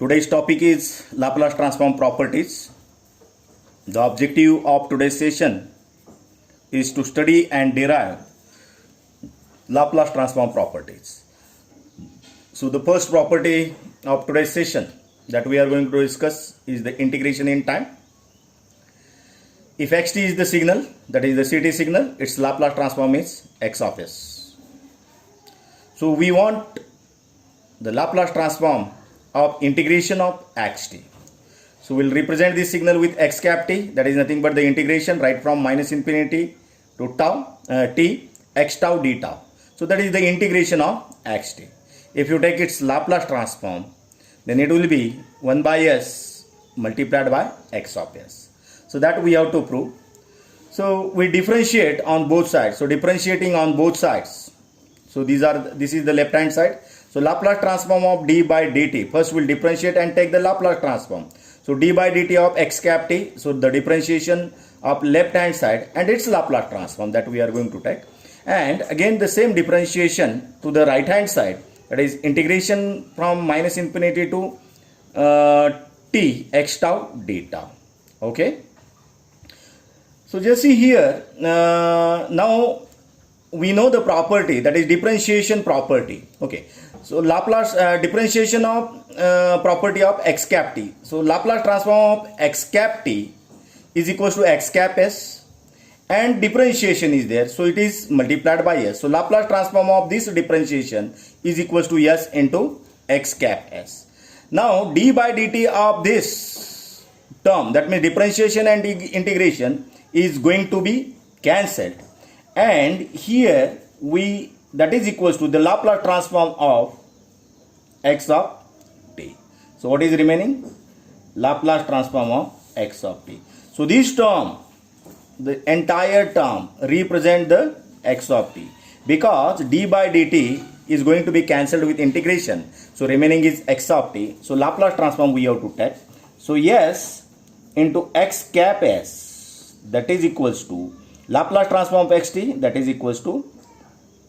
Today's topic is Laplace transform properties. The objective of today's session is to study and derive Laplace transform properties. So the first property of today's session that we are going to discuss is the integration in time. If xt is the signal, that is the ct signal, its Laplace transform is x of s. So we want the Laplace transform of integration of xt. So we'll represent this signal with x cap t, that is nothing but the integration right from minus infinity to tau t x tau d tau. So that is the integration of xt. If you take its Laplace transform, then it will be 1 by s multiplied by x of s. So that we have to prove. So we differentiate on both sides. So differentiating on both sides. So this is the left hand side. So Laplace transform of d by dt. First we'll differentiate and take the Laplace transform. So d by dt of x cap t. So the differentiation of left hand side and its Laplace transform that we are going to take. And again the same differentiation to the right hand side. That is integration from minus infinity to t x tau d tau. Okay. So just see here, now we know the property, that is differentiation property. Okay, so Laplace differentiation of property of x cap t. So Laplace transform of x cap t is equals to x cap s, and differentiation is there, so it is multiplied by s. So Laplace transform of this differentiation is equals to s into x cap s. Now d by dt of this term, that means differentiation and integration, is going to be cancelled, and here that is equals to the Laplace transform of x of t. So what is remaining? Laplace transform of x of t. So this term, the entire term, represent the x of t, because d by dt is going to be cancelled with integration. So remaining is x of t. So Laplace transform we have to take. So yes into x cap s, that is equals to Laplace transform of xt, that is equals to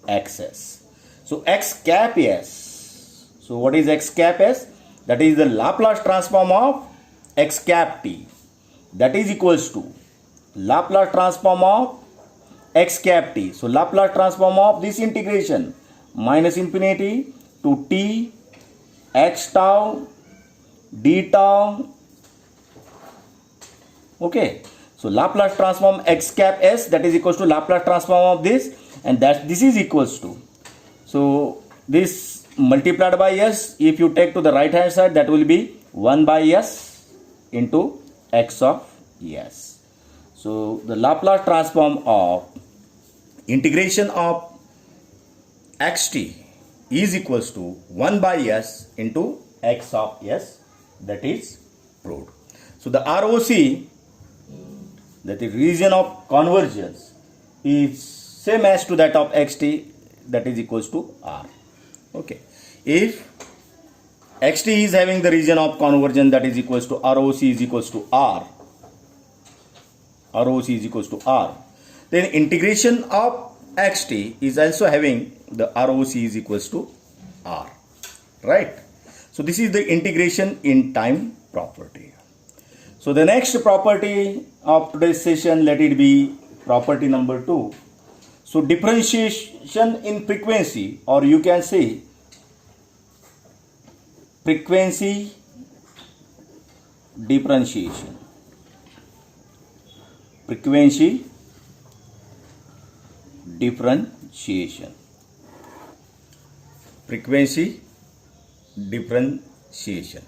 xs. So x cap s. So what is x cap s? That is the Laplace transform of x cap t, that is equals to Laplace transform of x cap t. So Laplace transform of this integration minus infinity to t x tau d tau. Okay. So Laplace transform x cap s, that is equals to Laplace transform of this, and that this is equals to, so this multiplied by s, if you take to the right hand side, that will be 1 by s into x of s. So the Laplace transform of integration of xt is equals to 1 by s into x of s, that is proved. So the ROC, that the region of convergence, is same as to that of xt, that is equals to r. Okay, if xt is having the region of convergence, that is equals to ROC is equals to r, ROC is equals to r, then integration of xt is also having the ROC is equals to r, right? So this is the integration in time property. So the next property of today's session, let it be property number 2. So differentiation in frequency, or you can say frequency differentiation. Frequency differentiation. Frequency differentiation.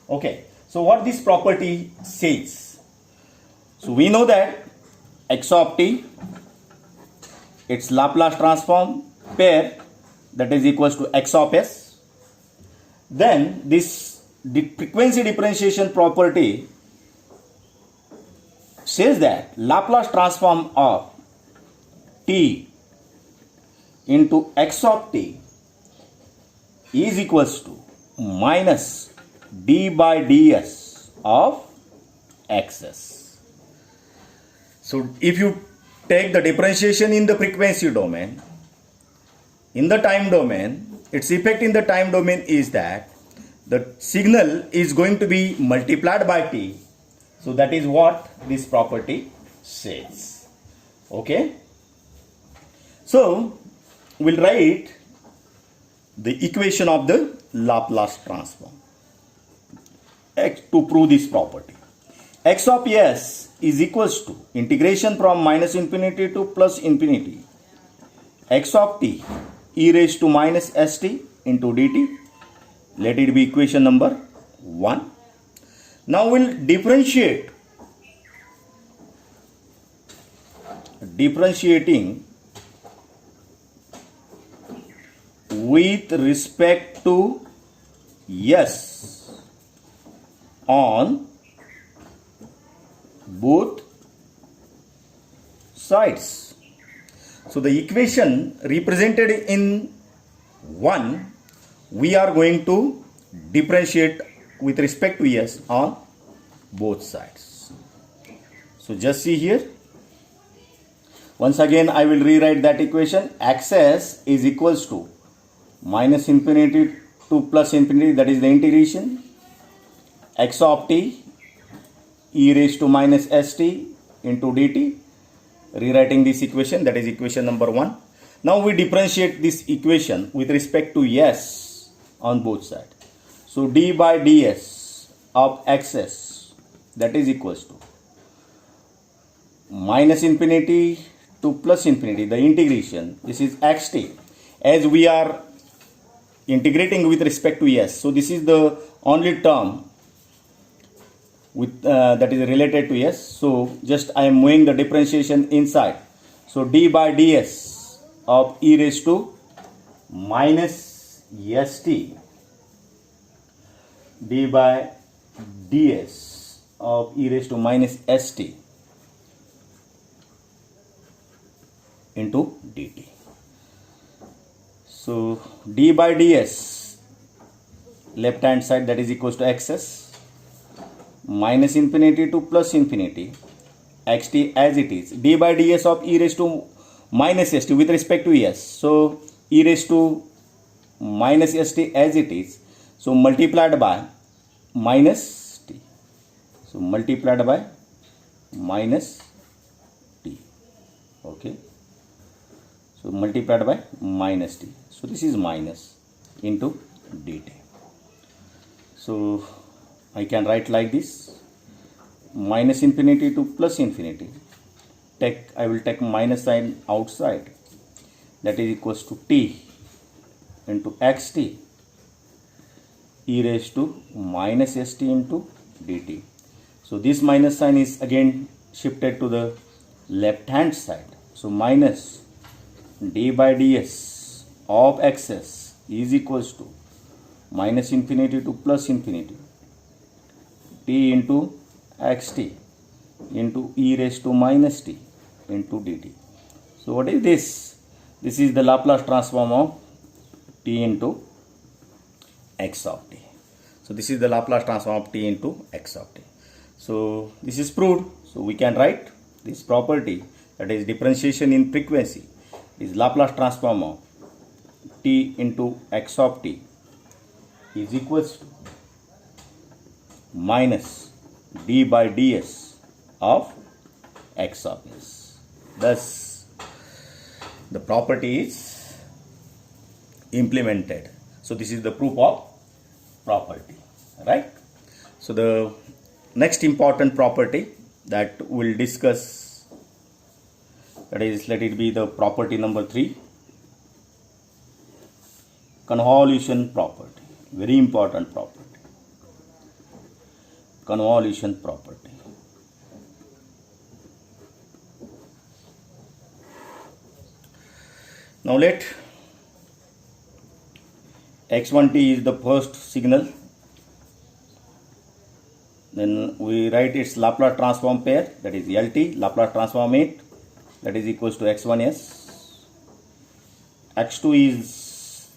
Okay. So what this property says? So we know that x of t, its Laplace transform pair, that is equals to x of s. Then this frequency differentiation property says that Laplace transform of t into x of t is equals to minus d by ds of xs. So if you take the differentiation in the frequency domain, in the time domain, its effect in the time domain is that the signal is going to be multiplied by t. So that is what this property says. Okay. So we'll write the equation of the Laplace transform to prove this property. X of s is equals to integration from minus infinity to plus infinity x of t e raised to minus st into dt. Let it be equation number 1. Now we'll differentiating with respect to s on both sides. So the equation represented in 1, we are going to differentiate with respect to s on both sides. So just see here. Once again I will rewrite that equation. Xs is equals to minus infinity to plus infinity, that is the integration x of t e raised to minus st into dt. Rewriting this equation, that is equation number 1. Now we differentiate this equation with respect to s on both sides. So d by ds of xs, that is equals to minus infinity to plus infinity, the integration, this is xt, as we are integrating with respect to s. So this is the only term with that is related to s. So just I am moving the differentiation inside. So d by ds of e raised to minus st, d by ds of e raised to minus st into dt. So d by ds left hand side, that is equals to xs minus infinity to plus infinity xt as it is, d by ds of e raised to minus st with respect to s. So e raised to minus st as it is, so multiplied by minus t, so multiplied by minus t. Okay, so multiplied by minus t, so this is minus into dt. So I can write like this, minus infinity to plus infinity, I will take minus sign outside, that is equals to t into xt e raised to minus st into dt. So this minus sign is again shifted to the left hand side. So minus d by ds of xs is equals to minus infinity to plus infinity t into xt into e raised to minus t into dt. So what is this? This is the Laplace transform of t into x of t. So this is the Laplace transform of t into x of t. So this is proved. So we can write this property, that is differentiation in frequency, is Laplace transform of t into x of t is equals to minus d by ds of x of s. Thus the property is implemented. So this is the proof of property, right? So the next important property that we'll discuss, that is, let it be the property number 3, convolution property. Very important property, convolution property. Now let x1t is the first signal, then we write its Laplace transform pair, that is LT, Laplace transform it, that is equals to x1s. x2 is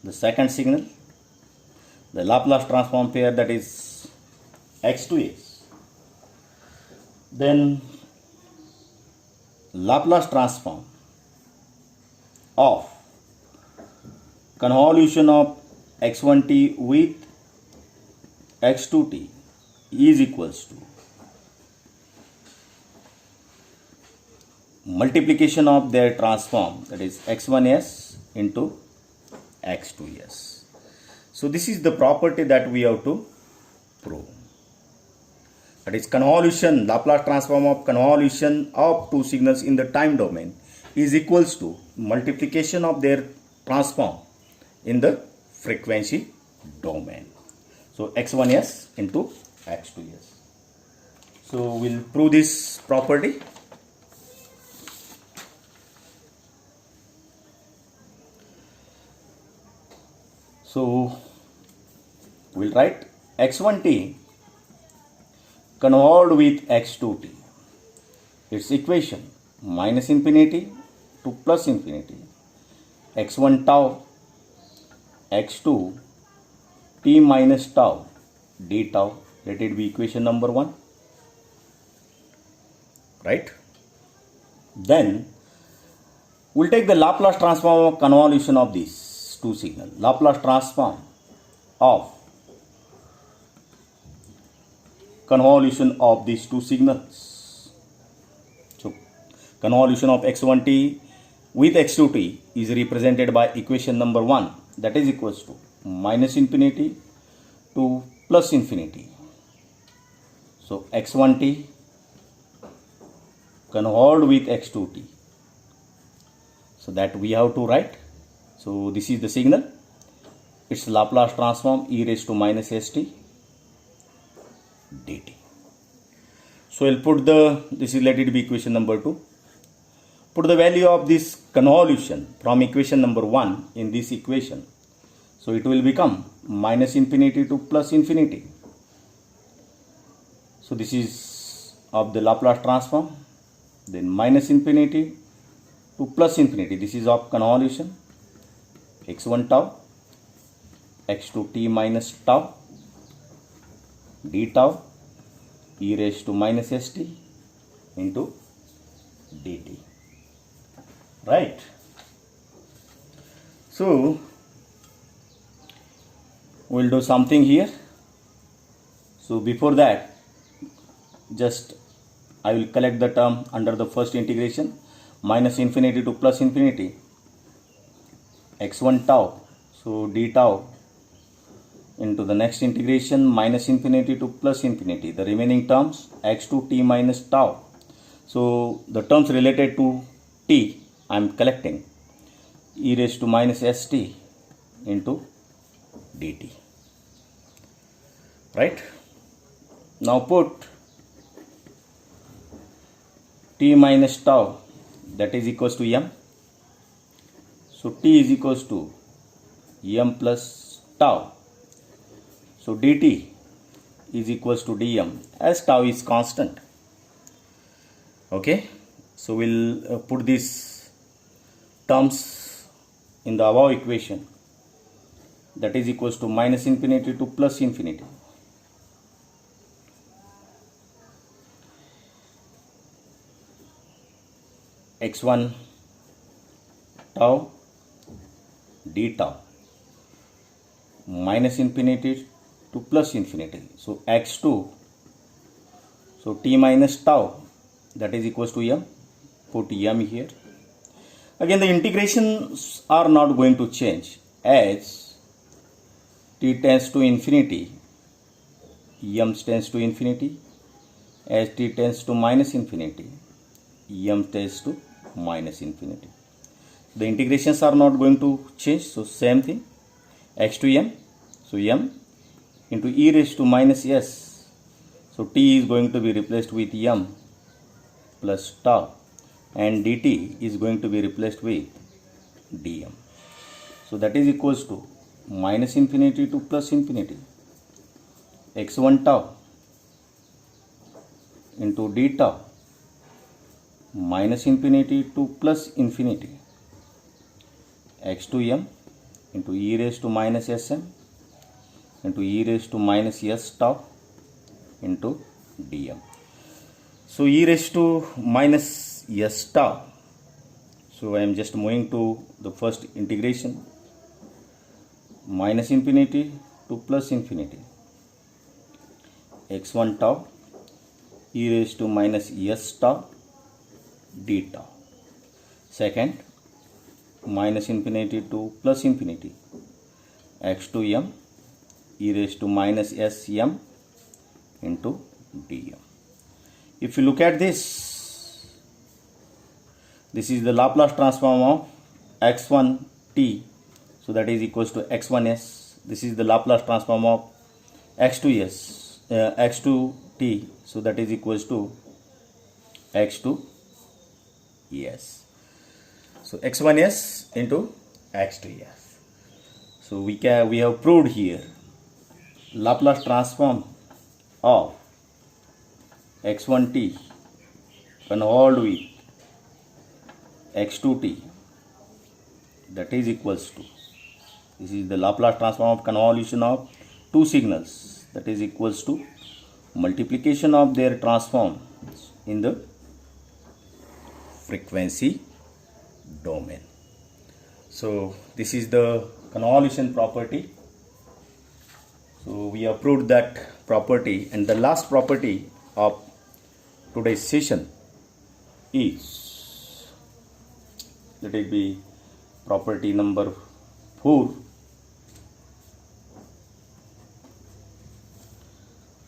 the second signal, the Laplace transform pair, that is x2s. Then Laplace transform of convolution of x1t with x2t is equals to multiplication of their transform, that is x1s into x2s. So this is the property that we have to prove. That is convolution, Laplace transform of convolution of two signals in the time domain is equals to multiplication of their transform in the frequency domain. So x1s into x2s. So we'll prove this property. So we'll write x1t convolved with x2t. Its equation minus infinity to plus infinity. x1 tau x2 t minus tau d tau. Let it be equation number 1. Right? Then we'll take the Laplace transform of convolution of these two signal. Laplace transform of convolution of these two signals. So convolution of x1t with x2t is represented by equation number 1, that is equals to minus infinity to plus infinity. So x1t convolved with x2t. So that we have to write. So this is the signal. Its Laplace transform e raised to minus st dt. So I'll put this is, let it be equation number 2. Put the value of this convolution from equation number 1 in this equation. So it will become minus infinity to plus infinity. So this is of the Laplace transform. Then minus infinity to plus infinity. This is of convolution. x1 tau x2 t minus tau d tau e raised to minus st into dt. Right? So we'll do something here. So before that, just I will collect the term under the first integration, minus infinity to plus infinity, x1 tau, so d tau into the next integration, minus infinity to plus infinity, the remaining terms x2 t minus tau. So the terms related to t I am collecting, e raised to minus st into dt. Right? Now put t minus tau, that is equals to m. So t is equals to m plus tau. So dt is equals to dm, as tau is constant. Okay, so we'll put these terms in the above equation, that is equals to minus infinity to plus infinity. x1 tau d tau minus infinity to plus infinity. So x2, so t minus tau, that is equals to m. Put m here. Again the integrations are not going to change, as t tends to infinity, m tends to infinity, as t tends to minus infinity, m tends to minus infinity. The integrations are not going to change, so same thing, x to m, so m into e raised to minus s, so t is going to be replaced with m plus tau, and dt is going to be replaced with dm. So that is equals to minus infinity to plus infinity, x1 tau into d tau minus infinity to plus infinity, x2m into e raised to minus sm into e raised to minus s tau into dm. So e raised to minus s tau, so I am just moving to the first integration, minus infinity to plus infinity, x1 tau e raised to minus s tau d tau. Second, minus infinity to plus infinity x2m e raised to minus sm into dm. If you look at this is the Laplace transform of x1t, so that is equals to x1s. This is the Laplace transform of x2s, x2t, so that is equals to x2s. So x1s into x2s. So we have proved here Laplace transform of x1t convolved with x2t, that is equals to, this is the Laplace transform of convolution of two signals, that is equals to multiplication of their transforms in the frequency domain. So this is the convolution property. So we have proved that property, and the last property of today's session is, let it be property number 4,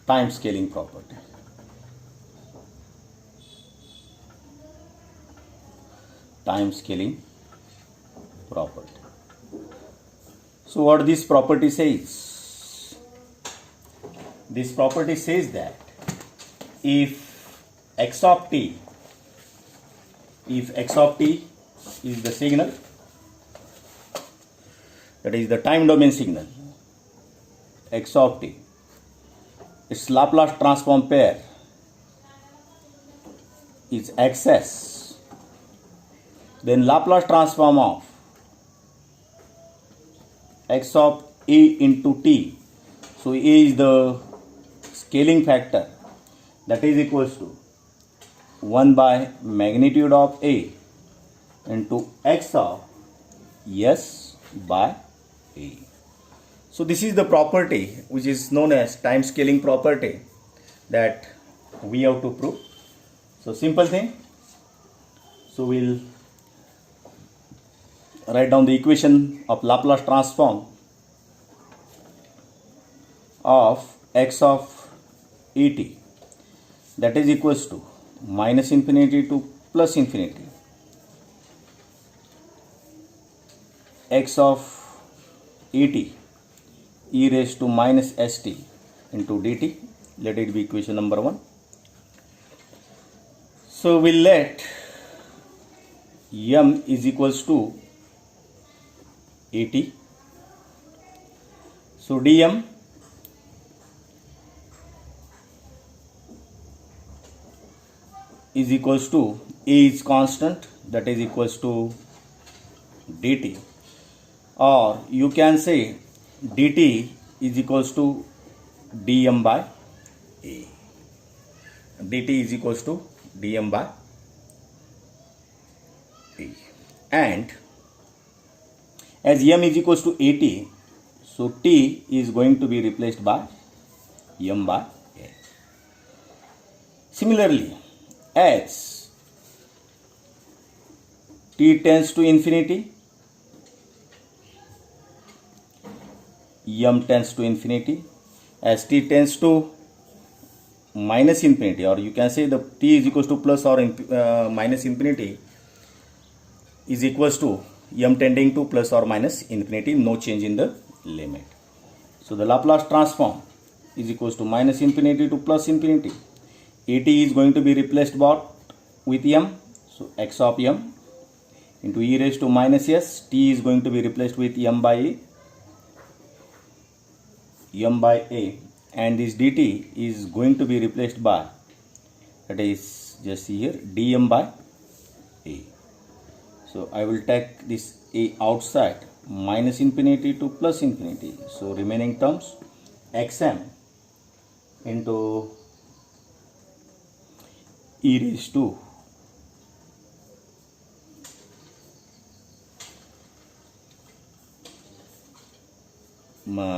time scaling property. Time scaling property. So what this property says? This property says that if x of t is the signal, that is the time domain signal, x of t, its Laplace transform pair is xs, then Laplace transform of x of a into t, so a is the scaling factor, that is equals to 1 by magnitude of a into x of s by a. So this is the property which is known as time scaling property that we have to prove. So simple thing. So we'll write down the equation of Laplace transform of x of et, that is equals to minus infinity to plus infinity x of et e raised to minus st into dt. Let it be equation number 1. So we'll let m is equals to at. So dm is equals to a is constant, that is equals to dt, or you can say dt is equals to dm by a. dt is equals to dm by a, and as m is equals to at, so t is going to be replaced by m by a. Similarly, as t tends to infinity, m tends to infinity. As t tends to minus infinity, or you can say the t is equals to plus or minus infinity, is equals to m tending to plus or minus infinity, no change in the limit. So the Laplace transform is equals to minus infinity to plus infinity. At is going to be replaced with m, so x of m into e raised to minus s. T is going to be replaced with m by a, and this dt is going to be replaced by, that is just here, dm by a. So I will take this a outside, minus infinity to plus infinity, so remaining terms xm into e raised to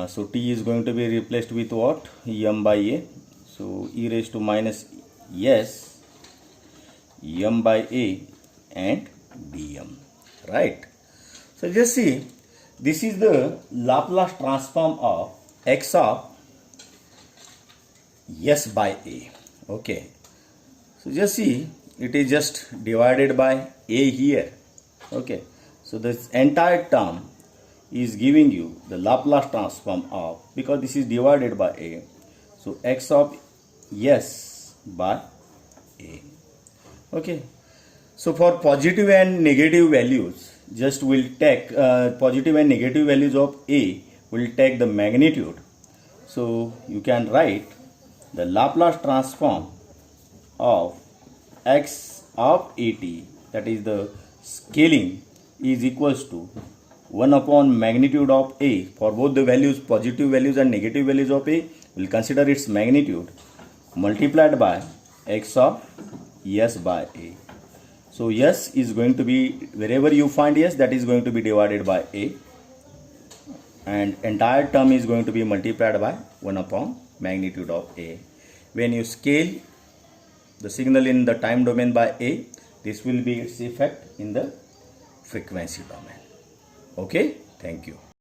so t is going to be replaced with what? M by a. So e raised to minus s m by a and dm, right? So just see, this is the Laplace transform of x of s by a. Okay, so just see, it is just divided by a here. Okay, so this entire term is giving you the Laplace transform of, because this is divided by a, so x of s by a. Okay, so for positive and negative values, just we'll take positive and negative values of a, will take the magnitude. So you can write the Laplace transform of x of at, that is the scaling, is equals to 1 upon magnitude of a. For both the values, positive values and negative values of a, we'll consider its magnitude multiplied by x of s by a. So s is going to be, wherever you find s, that is going to be divided by a, and entire term is going to be multiplied by 1 upon magnitude of a. When you scale the signal in the time domain by a, this will be its effect in the frequency domain. Okay, thank you.